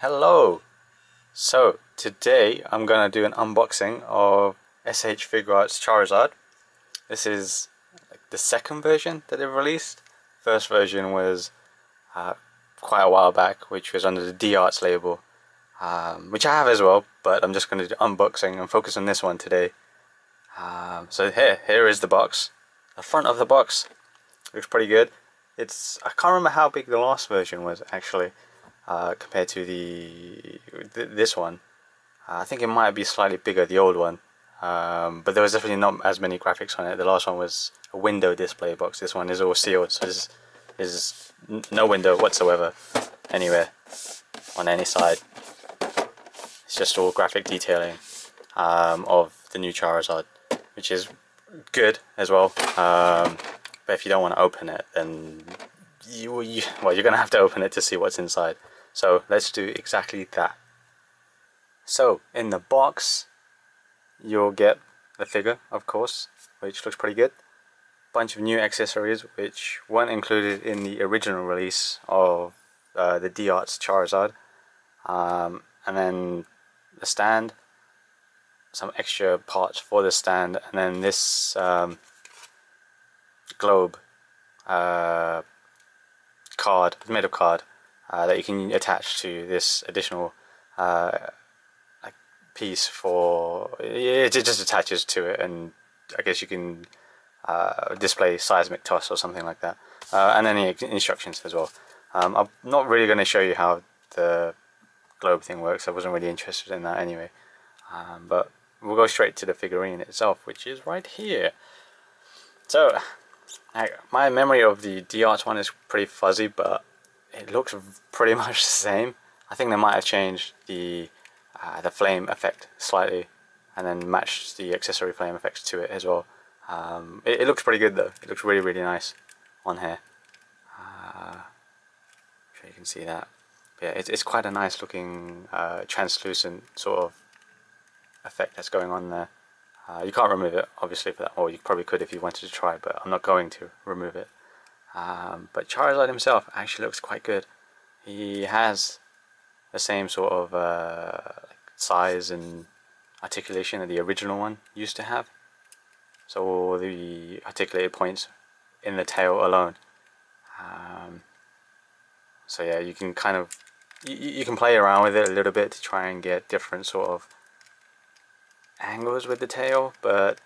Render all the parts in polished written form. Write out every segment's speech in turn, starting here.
Hello! So, today I'm going to do an unboxing of S.H.Figuarts Charizard. This is like the second version that they've released. First version was quite a while back, which was under the D-Arts label, which I have as well, but I'm just going to do unboxing and focus on this one today. So here is the box. The front of the box looks pretty good. I can't remember how big the last version was actually. Compared to this one. I think it might be slightly bigger, the old one, but there was definitely not as many graphics on it. The last one was a window display box. This one is all sealed, so this is no window whatsoever anywhere on any side. It's just all graphic detailing of the new Charizard, which is good as well. But if you don't want to open it, then you're gonna have to open it to see what's inside. So let's do exactly that. So in the box you'll get the figure, of course, which looks pretty good. Bunch of new accessories which weren't included in the original release of the D-Arts Charizard, and then the stand, some extra parts for the stand, and then this globe card, made of card, that you can attach to this additional like piece for it just attaches to it, and I guess you can display seismic toss or something like that, and then the instructions as well. I'm not really going to show you how the globe thing works. I wasn't really interested in that anyway, but we'll go straight to the figurine itself, which is right here. So my memory of the D-Arts one is pretty fuzzy, but it looks pretty much the same. I think they might have changed the flame effect slightly, and then matched the accessory flame effects to it as well. It looks pretty good though. It looks really, really nice on here. I'm sure you can see that. But yeah, it's quite a nice looking translucent sort of effect that's going on there. You can't remove it obviously for that, or you probably could if you wanted to try, but I'm not going to remove it. But Charizard himself actually looks quite good. He has the same sort of like size and articulation that the original one used to have. So all the articulated points in the tail alone. So yeah, you can kind of you can play around with it a little bit to try and get different sort of angles with the tail, but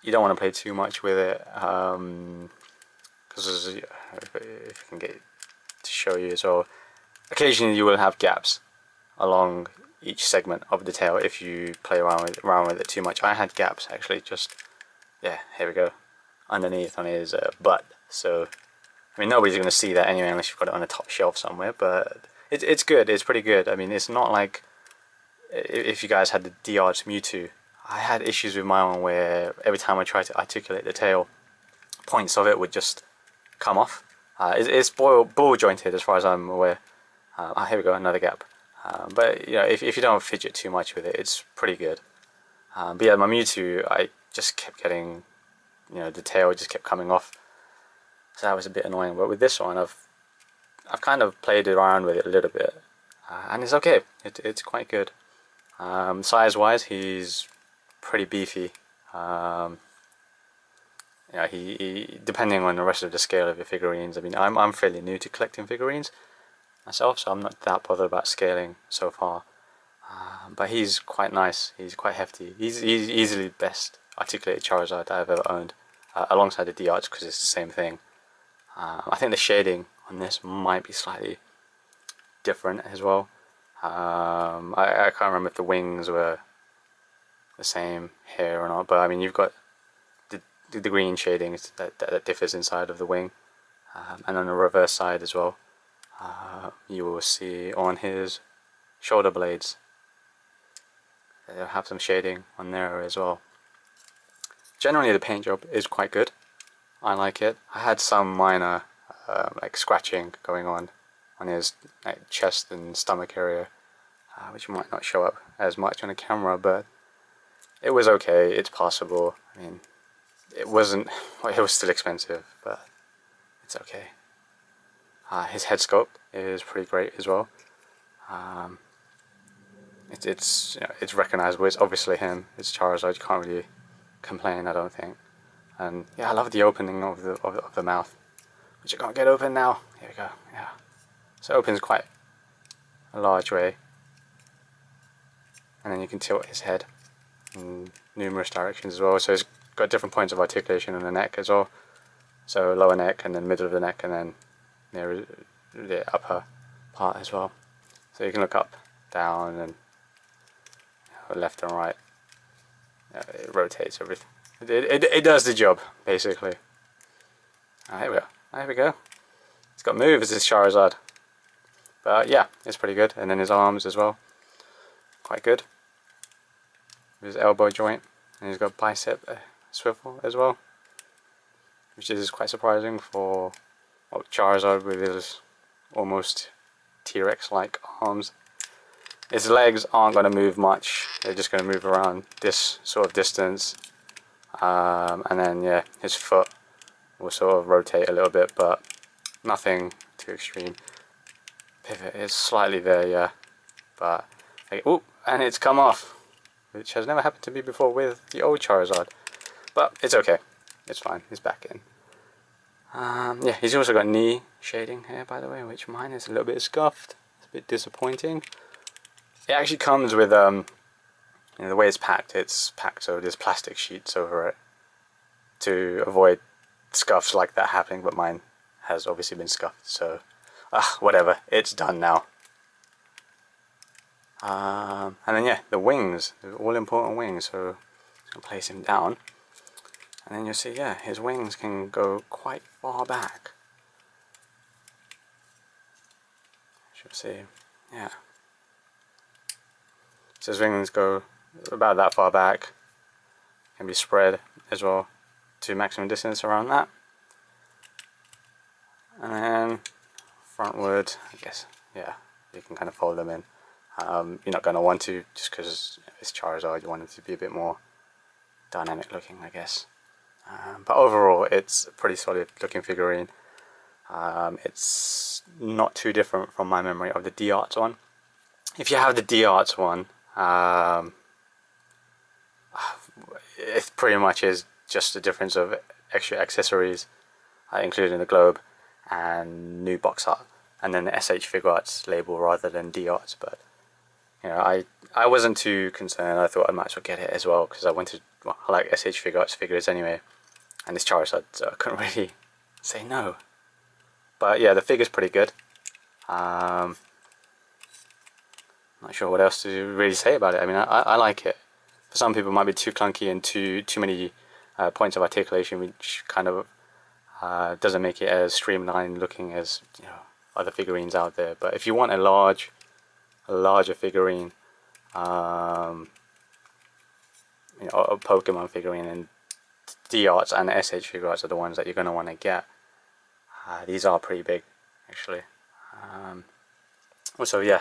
you don't want to play too much with it, because if I can get to show you as well, occasionally you will have gaps along each segment of the tail if you play around with it too much. I had gaps actually, just here we go, underneath on his butt. So I mean, nobody's going to see that anyway unless you've got it on a top shelf somewhere, but it's good. It's pretty good. I mean, it's not like if you guys had the D-Arts Mewtwo. I had issues with my own where every time I tried to articulate the tail, points of it would just come off. It's ball jointed as far as I'm aware. Here we go, another gap. But you know, if you don't fidget too much with it, it's pretty good. But yeah, my Mewtwo, I just kept getting, the tail just kept coming off, so that was a bit annoying. But with this one, I've kind of played around with it a little bit, and it's okay. It's quite good. Size-wise, he's pretty beefy. He depending on the rest of the scale of your figurines. I mean, I'm fairly new to collecting figurines myself, so I'm not that bothered about scaling so far. But he's quite nice. He's quite hefty. He's easily the best articulated Charizard that I've ever owned, alongside the D-Arts, because it's the same thing. I think the shading on this might be slightly different as well. I can't remember if the wings were the same here or not, but I mean, you've got the green shading that differs inside of the wing, and on the reverse side as well, you will see on his shoulder blades they'll have some shading on there as well. Generally the paint job is quite good. I like it. I had some minor like scratching going on his chest and stomach area, which might not show up as much on a camera, but it was okay. It's passable. I mean, it wasn't, well, it was still expensive, but it's okay. His head sculpt is pretty great as well. It's you know, it's recognizable. It's obviously him. It's Charizard. You can't really complain, I don't think. And yeah, I love the opening of the mouth, which I can't get open now. Here we go. Yeah, so it opens quite a large way, and then you can tilt his head in numerous directions as well. So it's got different points of articulation in the neck as well. So lower neck, and then middle of the neck, and then near the upper part as well. So you can look up, down, and left and right. It rotates everything. It does the job, basically. Here we go. There we go. It's got moves, this Charizard. But yeah, it's pretty good. And then his arms as well. Quite good. His elbow joint. And he's got bicep swivel as well. Which is quite surprising for Charizard with his almost T-Rex-like arms. His legs aren't going to move much. They're just going to move around this sort of distance. And then yeah, his foot will sort of rotate a little bit, but nothing too extreme. Pivot is slightly there, yeah, but oh, and it's come off, which has never happened to me before with the old Charizard. But it's okay, it's fine. He's back in. Yeah, he's also got knee shading here, by the way, which mine is a little bit scuffed. It's a bit disappointing. It actually comes with you know, the way it's packed so there's plastic sheets over it to avoid scuffs like that happening, but mine has obviously been scuffed, so whatever, it's done now. And then yeah, the wings, the all important wings, so I'm going to place him down, and then you'll see, yeah, his wings can go quite far back. You'll see, yeah. So his wings go about that far back, can be spread as well to maximum distance around that. And then frontward, I guess, yeah, you can kind of fold them in. You're not going to want to, just because it's Charizard, you want it to be a bit more dynamic looking, I guess. But overall, it's a pretty solid looking figurine. It's not too different from my memory of the D-Arts one. If you have the D-Arts one, it pretty much is just a difference of extra accessories, including the globe and new box art, and then the S.H.Figuarts label rather than D-Arts. But you know, I wasn't too concerned. I thought I might as well get it as well because I like S.H.Figuarts figures anyway, and this Charizard, so I couldn't really say no. But yeah, the figure's pretty good. Not sure what else to really say about it. I mean, I like it. For some people, it might be too clunky and too many points of articulation, which kind of doesn't make it as streamlined looking as, you know, other figurines out there. But if you want a larger figurine, you know, a Pokemon figurine, and D-Arts and the S.H.Figuarts are the ones that you're going to want to get. These are pretty big, actually. Also, yeah,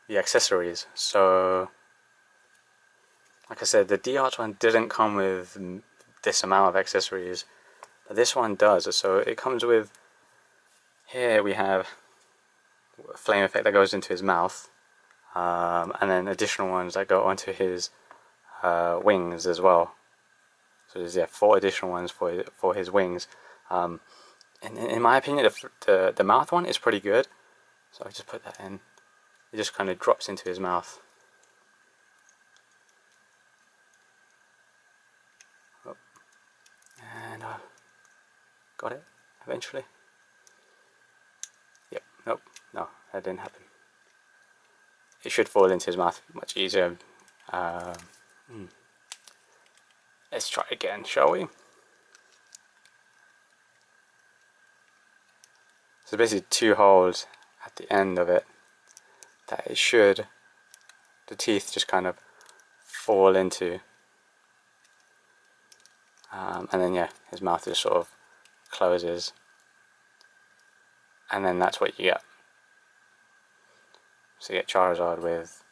the accessories. So, like I said, the D-Arts one didn't come with this amount of accessories, but this one does. So it comes with, here we have a flame effect that goes into his mouth, and then additional ones that go onto his wings as well. So there's 4 additional ones for his wings. And in my opinion, the mouth one is pretty good. So I just put that in. It just kind of drops into his mouth. Oh. And got it eventually. Yep. Nope. No, that didn't happen. It should fall into his mouth much easier. Let's try again, shall we? So basically 2 holes at the end of it that the teeth just kind of fall into, and then yeah, his mouth just sort of closes, and then that's what you get. So you get Charizard with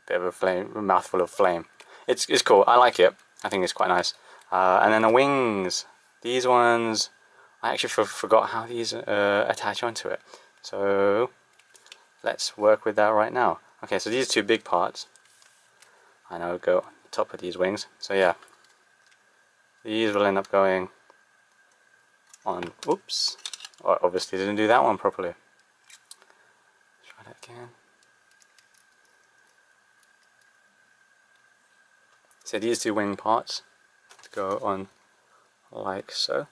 a bit of a mouthful of flame. It's cool. I like it. I think it's quite nice. And then the wings. These ones, I actually forgot how these attach onto it. So let's work with that right now. Okay, so these two big parts, I know, go on the top of these wings. So yeah, these will end up going on. Oops, I obviously didn't do that one properly. Let's try that again. So these two wing parts go on like so.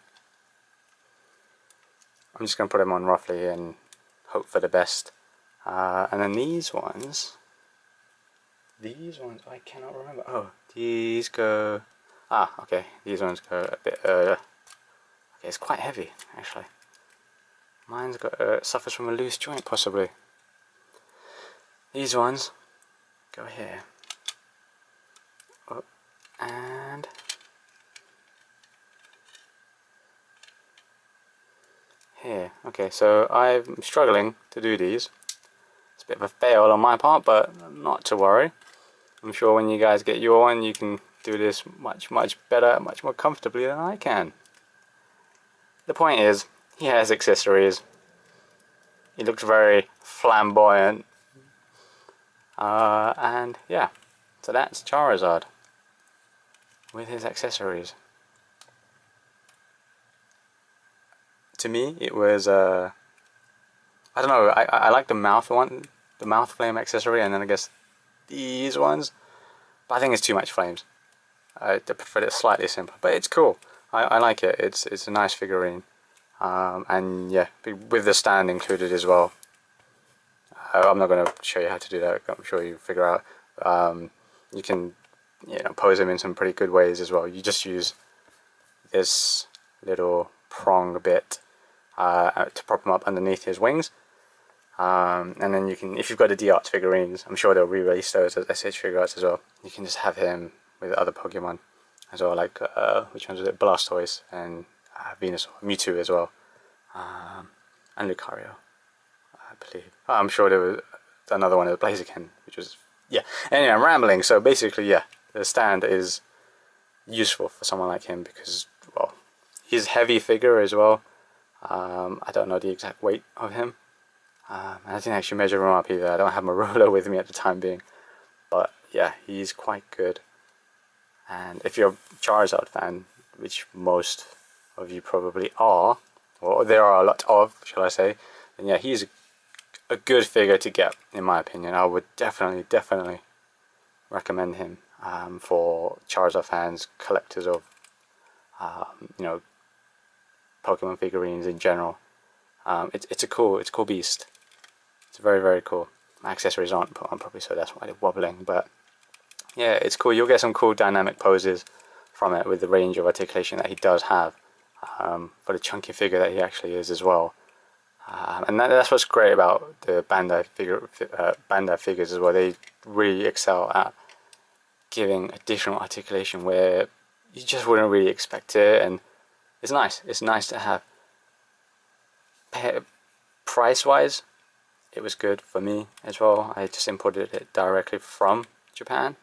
I'm just going to put them on roughly and hope for the best. And then these ones I cannot remember. Oh, these go. Okay, these ones go a bit. Okay, it's quite heavy actually. Mine's got suffers from a loose joint possibly. These ones go here. Oh, and here. Okay, so I'm struggling to do these. It's a bit of a fail on my part, but not to worry. I'm sure when you guys get your one, you can do this much better, much more comfortably than I can. The point is, he has accessories. He looks very flamboyant. And yeah, so that's Charizard with his accessories. To me, it was I don't know. I like the mouth one, the mouth flame accessory, and then I guess these ones. But I think it's too much flames. I prefer it slightly simpler, but it's cool. I like it. It's a nice figurine, and yeah, with the stand included as well. I'm not going to show you how to do that. I'm sure you figure out. You can, pose them in some pretty good ways as well. You just use this little prong bit to prop him up underneath his wings, and then you can, if you've got the D-Arts figurines, I'm sure they'll re-release those as S.H.Figuarts as well. You can just have him with other Pokemon as well, like which ones was it? Blastoise and Venusaur, Mewtwo as well, and Lucario, I believe. I'm sure there was another one of the Blaziken, which was, yeah. Anyway, I'm rambling. So basically, yeah, the stand is useful for someone like him because, well, he's a heavy figure as well. I don't know the exact weight of him. I didn't actually measure him up either. I don't have my ruler with me at the time being. But yeah, he's quite good. And if you're a Charizard fan, which most of you probably are, or there are a lot of, shall I say, then yeah, he's a good figure to get, in my opinion. I would definitely recommend him for Charizard fans, collectors of, Pokemon figurines in general. It's a cool beast. It's very cool. My accessories aren't put on properly, so that's why they're wobbling. But yeah, it's cool. You'll get some cool dynamic poses from it with the range of articulation that he does have, for the chunky figure that he actually is as well. And that's what's great about the Bandai figures as well. They really excel at giving additional articulation where you just wouldn't really expect it, and it's nice. It's nice to have. Price-wise, it was good for me as well. I just imported it directly from Japan,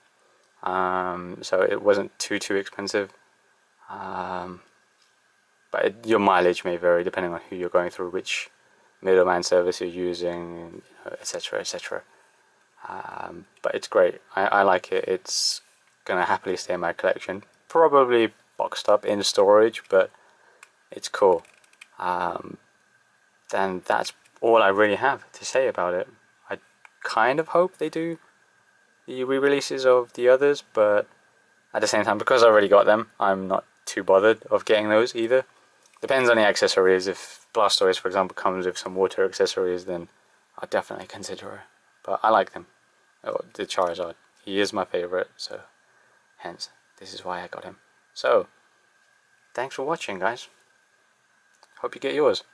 so it wasn't too expensive. But your mileage may vary depending on who you're going through, which middleman service you're using, etc. But it's great. I like it. It's gonna happily stay in my collection. Probably boxed up in storage, but it's cool. Then that's all I really have to say about it. I kind of hope they do the re-releases of the others, but at the same time, because I already got them, I'm not too bothered of getting those either. Depends on the accessories. If Blastoise, for example, comes with some water accessories, then I'll definitely consider it. But I like them. Oh, the Charizard. He is my favourite, so hence, this is why I got him. So, thanks for watching, guys. Hope you get yours.